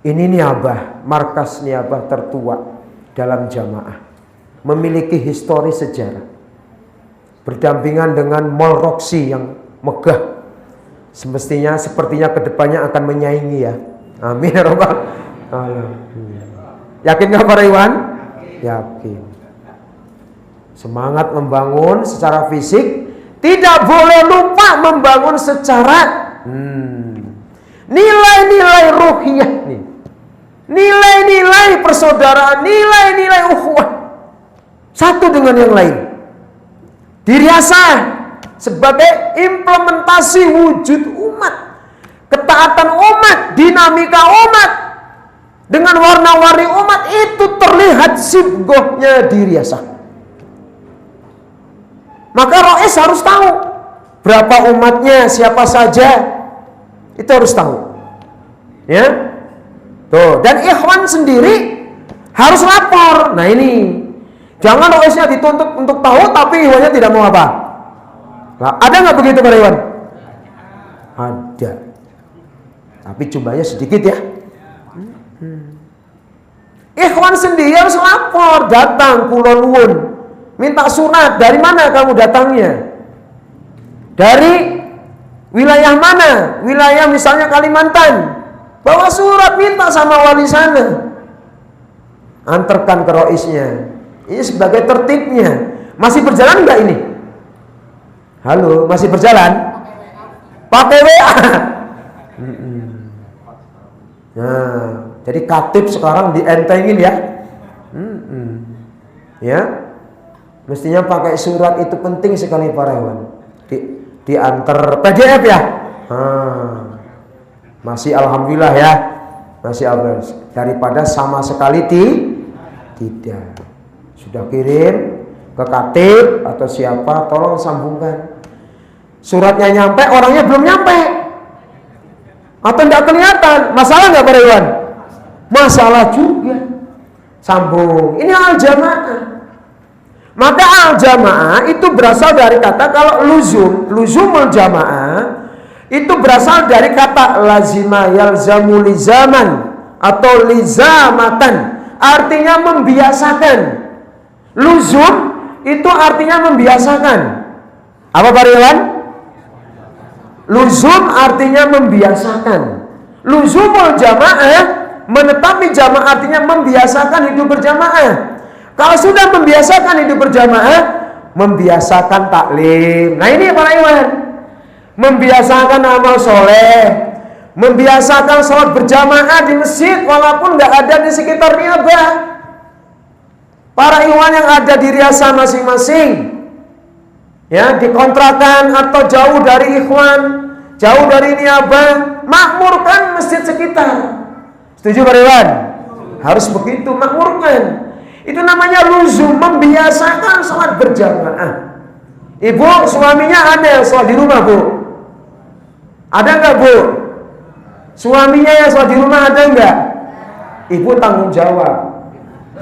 ini niabah, markas niabah tertua dalam jamaah, memiliki histori sejarah, berdampingan dengan Mall Roxy yang megah. Semestinya sepertinya kedepannya akan menyaingi ya. Amin ya Rabbal alamin. Yakin nggak para ikhwan? Yakin. Semangat membangun secara fisik. Tidak boleh lupa membangun secara nilai-nilai ruhiyah nih. Nilai-nilai persaudaraan, nilai-nilai ukhuwah. Satu dengan yang lain. Diriasah sebagai implementasi wujud umat. Ketaatan umat, dinamika umat. Dengan warna-warni umat itu terlihat sibgohnya diriasah. Maka Rois harus tahu berapa umatnya, siapa saja. Itu harus tahu. Ya. Tuh, dan ikhwan sendiri harus lapor. Nah ini. Jangan Roisnya dituntut untuk tahu tapi ikhwannya tidak mau apa. Nah, ada nggak begitu para ikhwan? Ada. Tapi jumlahnya sedikit ya. Ikhwan sendiri harus lapor, datang kula nuwun. Minta surat, dari mana kamu datangnya? Dari wilayah mana? Wilayah misalnya Kalimantan. Bawa surat, minta sama wali sana. Antarkan ke roisnya. Ini sebagai tertibnya. Masih berjalan enggak ini? Halo, masih berjalan? Pakai WA. Nah, jadi katib sekarang dientengin ya. Ya. Mestinya pakai surat itu penting sekali para ikhwan. Diantar PDF ya. Masih alhamdulillah ya. Masih alhamdulillah. Daripada sama sekali tidak. Sudah kirim ke katib atau siapa, tolong sambungkan. Suratnya nyampe, orangnya belum nyampe. Atau tidak kelihatan. Masalah nggak para ikhwan? Masalah juga. Sambung. Ini al-jamaah. Maka al-jamaah itu berasal dari kata kalau luzumul jamaah itu berasal dari kata lazima yalzamu lizaman atau lizamatan, artinya membiasakan. Luzum itu artinya membiasakan. Apa Pak Ridwan? Luzum artinya membiasakan. Luzumul jamaah, menetapi jamaah artinya membiasakan hidup berjamaah. Kalau sudah membiasakan hidup berjamaah, membiasakan taklim. Nah ini para ikhwan, membiasakan amal soleh, membiasakan sholat berjamaah di masjid walaupun nggak ada di sekitar niabah. Para ikhwan yang ada di riasa masing-masing, ya, dikontrakan atau jauh dari ikhwan, jauh dari niabah, makmurkan masjid sekitar. Setuju Pak Iwan? Harus begitu, makmurkan. Itu namanya luzum, membiasakan sholat berjamaah. Ibu, suaminya ada yang sholat di rumah, Bu? Ada nggak, Bu? Suaminya yang sholat di rumah ada nggak? Ibu tanggung jawab,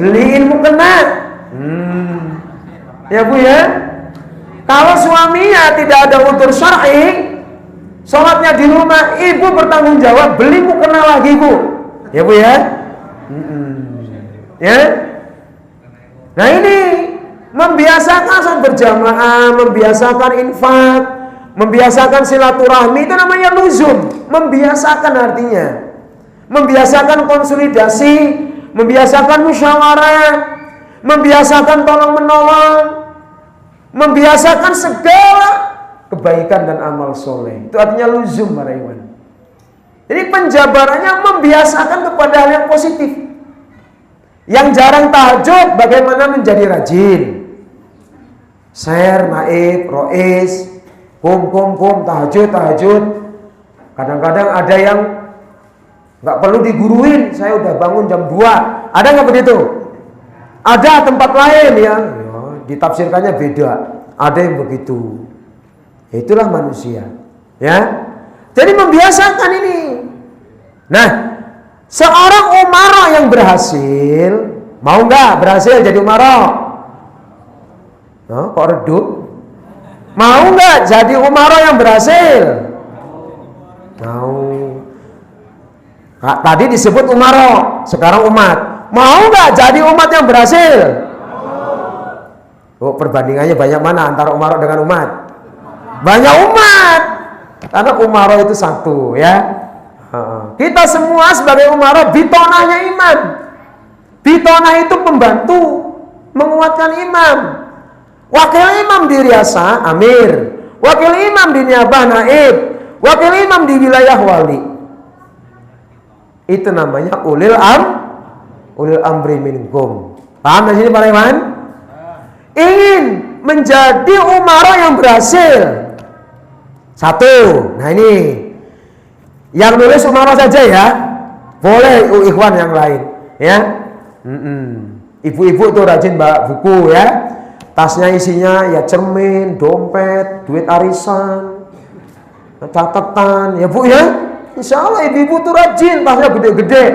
beliin mukena. Ya Bu ya. Kalau suaminya tidak ada udzur syar'i, sholatnya di rumah, ibu bertanggung jawab beli mukena lagi, Bu. Ya Bu ya. Ya. Nah ini membiasakan sholat berjamaah, membiasakan infak, membiasakan silaturahmi, itu namanya luzum. Membiasakan artinya membiasakan konsolidasi, membiasakan musyawarah, membiasakan tolong menolong, membiasakan segala kebaikan dan amal soleh. Itu artinya luzum para ikhwan. Jadi penjabarannya membiasakan kepada hal yang positif. Yang jarang tahajud, bagaimana menjadi rajin. Share, naib, rois, kum, tahajud. Kadang-kadang ada yang nggak perlu diguruin, saya udah bangun jam 2. Ada nggak begitu? Ada tempat lain ya, ditafsirkannya beda. Ada yang begitu. Itulah manusia, ya. Jadi membiasakan ini. Nah, seorang umara yang berhasil, mau nggak berhasil jadi umara? Oh, kok redup? Mau nggak jadi umara yang berhasil? Mau. Nah, tadi disebut umara, sekarang umat. Mau nggak jadi umat yang berhasil? Oh, perbandingannya banyak mana antara umara dengan umat? Banyak umat. Karena umara itu satu, ya. Kita semua sebagai umara, bitonahnya imam. Bitonah itu pembantu, menguatkan imam. Wakil imam di riasa, amir. Wakil imam di niabah, naib. Wakil imam di wilayah wali. Itu namanya ulil amri minkum. Paham di sini Pak Iman? Ingin menjadi umara yang berhasil. Satu, nah ini yang nulis umara saja ya, boleh ikhwan yang lain, ya. Ibu-ibu tuh rajin bawa buku ya, tasnya isinya ya cermin, dompet, duit arisan, catatan, ya Bu ya. Insya Allah ibu-ibu tuh rajin, tasnya gede-gede.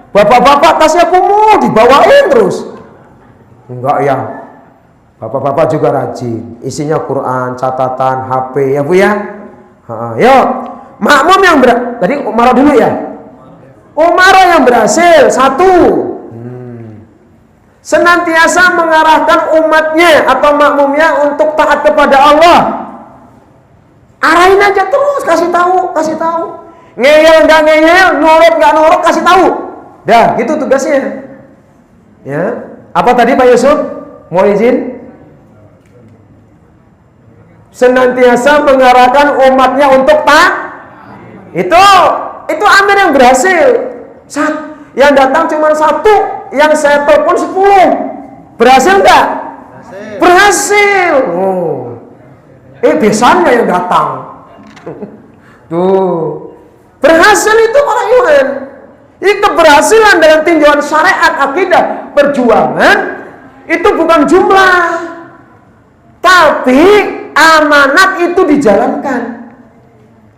Bapak-bapak tasnya kumuh, dibawain terus. Enggak ya, bapak-bapak juga rajin, isinya Quran, catatan, HP, ya Bu ya. Yuk, makmum yang tadi umara dulu ya. Umara yang berhasil, satu, senantiasa mengarahkan umatnya atau makmumnya untuk taat kepada Allah. Arahin aja terus, kasih tahu. Ngeyel nggak ngeyel, nurut nggak nurut, kasih tahu. Dah, gitu tugasnya. Ya, apa tadi Pak Yusuf? Mau izin? Senantiasa mengarahkan umatnya untuk taat. Itu amir yang berhasil. Yang datang cuma 1, yang saya telepon 10. Berhasil enggak? Berhasil. Biasanya yang datang. Tuh. Berhasil itu orang iman. Ini keberhasilan dalam tinjauan syariat, akidah, perjuangan itu bukan jumlah, tapi amanat itu dijalankan.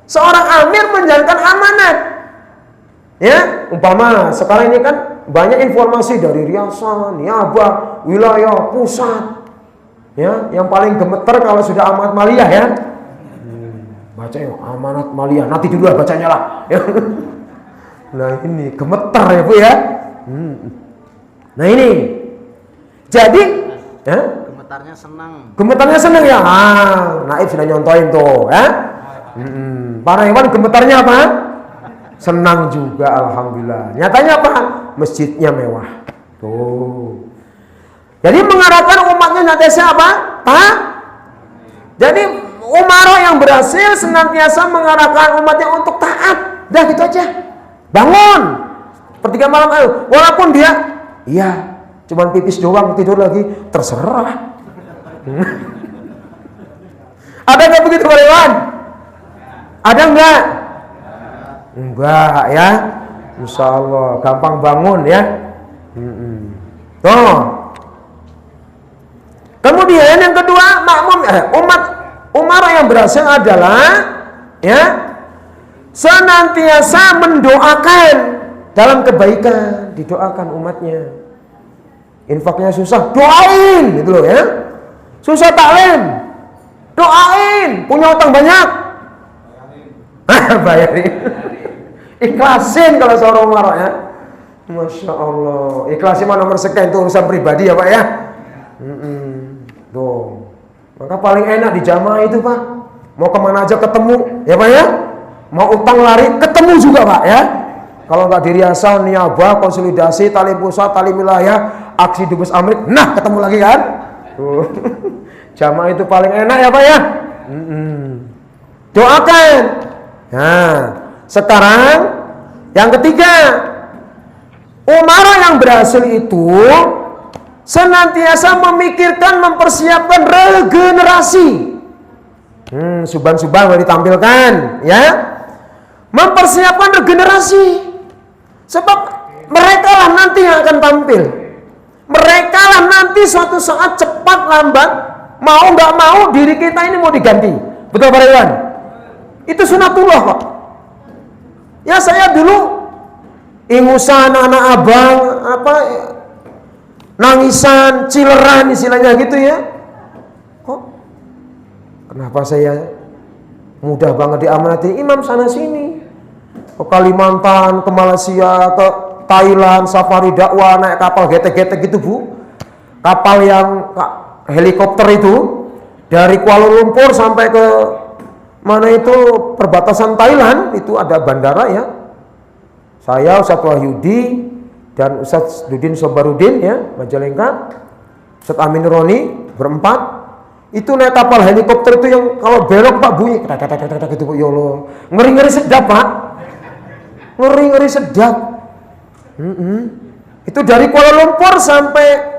Seorang amir menjalankan amanat. Ya, umpama sekarang ini kan banyak informasi dari riasa, niabah, wilayah, pusat. Ya, yang paling gemeter kalau sudah amanat maliyah ya. bacanya amanat maliyah, nanti dulu lah bacanya lah. Nah ini gemeter ya Bu ya. Nah ini, jadi Gemetarnya senang. Gemetarnya senang ya. Naib sudah nyontoin tuh ya. Para hewan gemetarnya apa? Senang juga, alhamdulillah. Nyatanya apa? Masjidnya mewah. Tuh. Jadi mengarahkan umatnya nantiasa apa? Pak? Jadi Umaro yang berhasil senantiasa mengarahkan umatnya untuk taat. Dah gitu aja. Bangun. Sepertiga malam ayo. Walaupun dia, iya, cuman pipis doang, tidur lagi, terserah. Ada nggak begitu Pak Iwan? Ada nggak? Enggak ya. Insya Allah gampang bangun ya. Tuh. Kemudian yang kedua makmum umat Umar yang berhasil adalah ya senantiasa mendoakan dalam kebaikan, didoakan umatnya. Infaknya susah, doain gitu loh ya. Susah taklim, doain. Punya utang banyak, bayarin. Ikhlasin kalau seorang Umar ya. Masya Allah. Ikhlasin mah nomor sekian, itu urusan pribadi ya Pak ya. Tuh. Maka paling enak di jamaah itu Pak. Mau kemana aja ketemu ya Pak ya. Mau utang lari ketemu juga Pak ya. Kalau nggak di Riasal, Niaba, konsolidasi, tali pusat, tali wilayah, aksi dubes Amrik, nah ketemu lagi kan. Tuh. Jamaah itu paling enak ya Pak ya. Doakan. Nah, sekarang yang ketiga, Umar yang berhasil itu senantiasa memikirkan, mempersiapkan regenerasi. Suban-suban boleh ditampilkan ya. Mempersiapkan regenerasi. Sebab mereka lah nanti yang akan tampil. Mereka lah nanti suatu saat cepat lambat, mau nggak mau diri kita ini mau diganti. Betul Pak Iwan? Itu sunatullah Pak. Ya saya dulu ingusan anak abang apa nangisan, cileran istilahnya gitu ya. Kok kenapa saya mudah banget diamanati imam sana sini, ke Kalimantan, ke Malaysia, ke Thailand, safari dakwah, naik kapal getek-getek gitu Bu, kapal yang helikopter itu dari Kuala Lumpur sampai ke mana itu perbatasan Thailand, itu ada bandara ya. Saya Ustaz Wahyudi dan Ustaz Dudin Sobarudin ya, Majalengka, Ustaz Amin Roni berempat. Itu naik kapal helikopter itu yang kalau belok Pak bunyi kata-kata gitu ya Allah. Ngeri-ngeri sedap Pak. Ngeri-ngeri sedap. Itu dari Kuala Lumpur sampai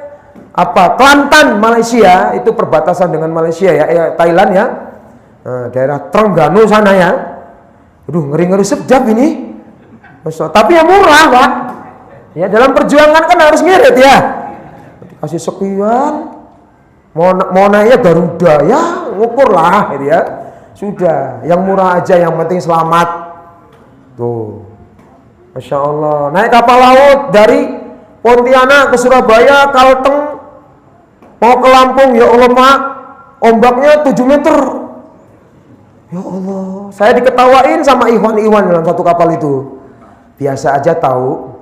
apa? Kelantan, Malaysia, itu perbatasan dengan Malaysia ya, Thailand ya. Nah, daerah Trengganu sana ya. Aduh, ngeri-ngeri sedap ini. Tapi yang murah Pak. Ya dalam perjuangan kan harus ngirit ya. Dikasih sekian. Mau naiknya Garuda ya ngukur lah gitu ya. Sudah, yang murah aja, yang penting selamat. Tuh. Masya Allah. Naik kapal laut dari Pontianak ke Surabaya, Kalteng, mau ke Lampung, ya Allah Pak, ombaknya 7 meter. Ya Allah, saya diketawain sama Iwan dalam satu kapal itu. Biasa aja tahu.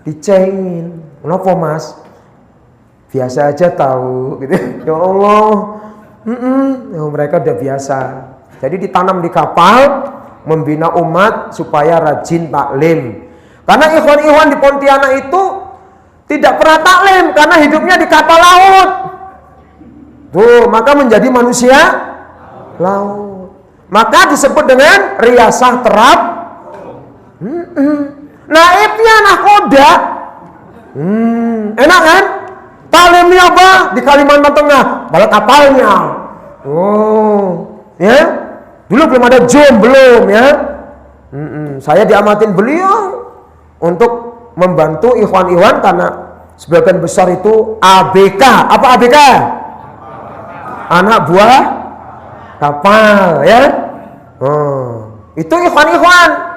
Dicengin. Kenapa Mas? Biasa aja tahu gitu. Ya Allah. Ya, mereka udah biasa. Jadi ditanam di kapal, membina umat supaya rajin taklim. Karena ikhwan-ikhwan di Pontianak itu tidak pernah taklim karena hidupnya di kapal laut. Tuh, maka menjadi manusia laut. Maka disebut dengan riasah terap. Naibnya nahkoda. Enak kan? Taklimnya apa? Di Kalimantan Tengah, bala kapalnya. Oh, ya. Dulu belum ada Zoom, belum ya. Saya diamatin beliau untuk membantu ikhwan-ikhwan karena sebagian besar itu ABK. Apa ABK? Anak buah kapal ya. Itu ikhwan-ikhwan.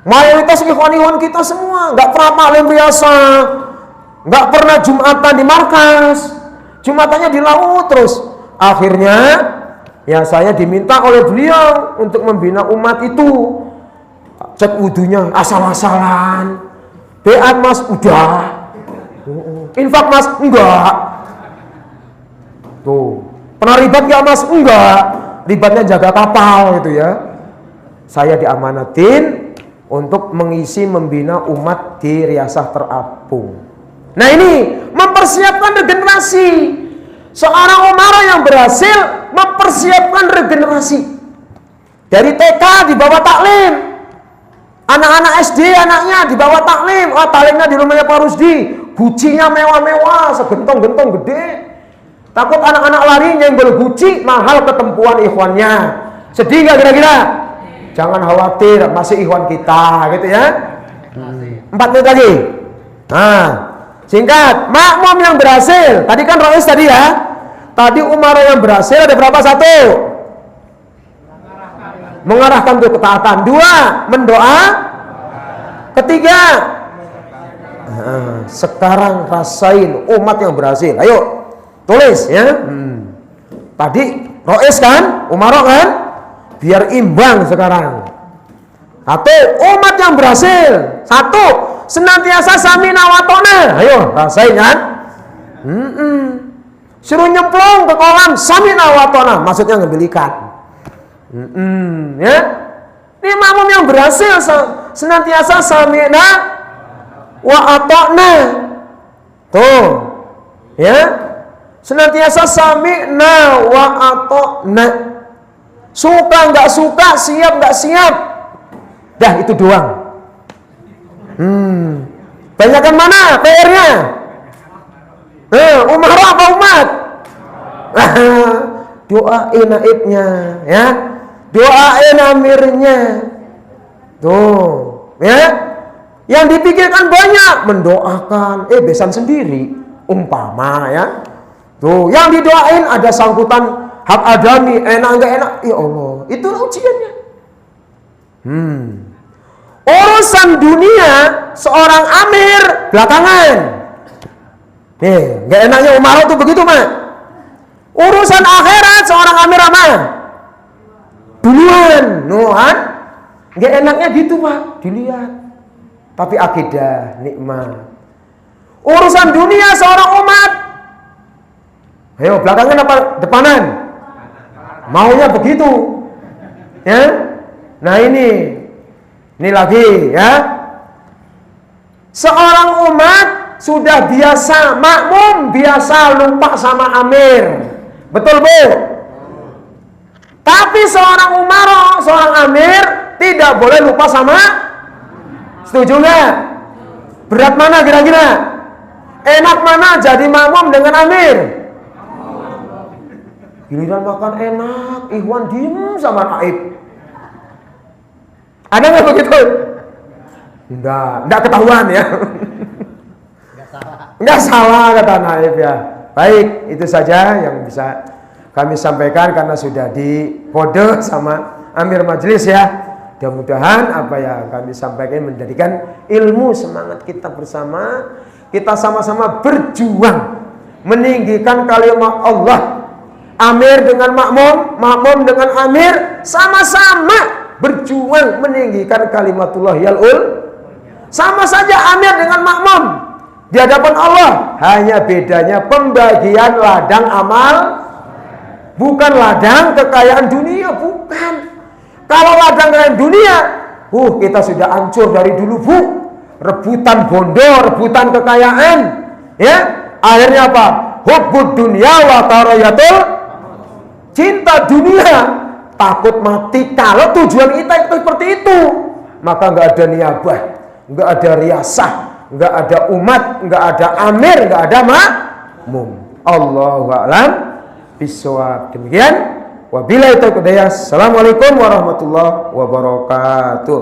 Mayoritas ikhwan-ikhwan kita semua nggak pernah taklim biasa, nggak pernah jumatan di markas, jumatannya di laut terus. Akhirnya Ya saya diminta oleh beliau untuk membina umat itu. Cek wudunya asal-asalan. Beat mas udah. Infak mas enggak. Tuh. Pernah ribat gak mas? Enggak. Ribatnya jaga kapal gitu ya. Saya diamanatin untuk mengisi membina umat di Riasah Terapung. Nah ini mempersiapkan regenerasi. Seorang umara yang berhasil mempersiapkan regenerasi. Dari TK dibawa taklim. Anak-anak SD anaknya dibawa taklim. Oh taklimnya di rumahnya Pak Rusdi. Gucinya mewah-mewah, segentong-gentong gede. Takut anak-anak lari nyenggol guci, mahal ketempuan ikhwannya. Sedih gak kira-kira? Jangan khawatir, masih ikhwan kita gitu ya. 4 menit lagi. Nah, singkat, makmum yang berhasil. Tadi kan Rois tadi ya. Tadi umara yang berhasil ada berapa? 1. Mengarahkan untuk ketaatan. 2. Mendoa. 3. Nah, sekarang rasain umat yang berhasil. Ayo, tulis ya. Tadi Rois kan, umara kan. Biar imbang sekarang. 1. Umat yang berhasil. 1. Senantiasa samina wa ta'na. Ayo rasain kan. Suruh nyemplung ke kolam samina wa ta'na. Maksudnya ngambil ikan. Ya. Ini makmum yang berhasil senantiasa samina wa ta'na. Tuh. Ya. Senantiasa samina wa ta'na. Suka nggak suka, siap nggak siap, dah itu doang. Banyakan mana PR-nya? Umara apa umat? Doain naibnya, ya. Doain amirnya. Tuh, ya. Yang dipikirkan banyak, mendoakan. Besan sendiri, umpama ya. Tuh, yang didoain ada sangkutan hak adami, enak enggak enak, ya Allah, itu ujiannya. Urusan dunia seorang amir belakangan. Nih, enggak enaknya umara tuh begitu mah. Urusan akhirat seorang amir apa? Duluan, nuhan. Enggak enaknya gitu pak, dilihat. Tapi akidah, nikmat. Urusan dunia seorang umat. Ayo belakangan apa depanan? Maunya begitu, ya. Nah ini lagi, ya. Seorang umat sudah biasa makmum, biasa lupa sama amir, betul bu? Tapi seorang umara, seorang amir tidak boleh lupa sama. Setuju nggak? Berat mana kira-kira? Enak mana jadi makmum dengan amir? Giliran makan enak, ikhwan diem sama naib. Ada nggak begitu? Enggak ketahuan ya. Enggak salah kata naib ya. Baik, itu saja yang bisa kami sampaikan karena sudah dikode sama Amir Majelis ya. Mudah-mudahan apa yang kami sampaikan menjadikan ilmu semangat kita bersama. Kita sama-sama berjuang meninggikan kalimat Allah. Amir dengan makmum, makmum dengan amir, sama-sama berjuang meninggikan kalimatullah yal'ul. Sama saja amir dengan makmum di hadapan Allah, hanya bedanya pembagian ladang amal, bukan ladang kekayaan dunia, bukan. Kalau ladang kekayaan dunia, kita sudah hancur dari dulu bu, rebutan bondo, rebutan kekayaan, ya. Akhirnya apa? Hubbud dunya wa karayatul, cinta dunia, takut mati. Kalau tujuan kita itu seperti itu, maka nggak ada niabah, nggak ada riasah, nggak ada umat, nggak ada amir, nggak ada makmum. Allahu a'lam bishawab. Demikian. Wabillahi taufiq. Assalamualaikum warahmatullahi wabarakatuh.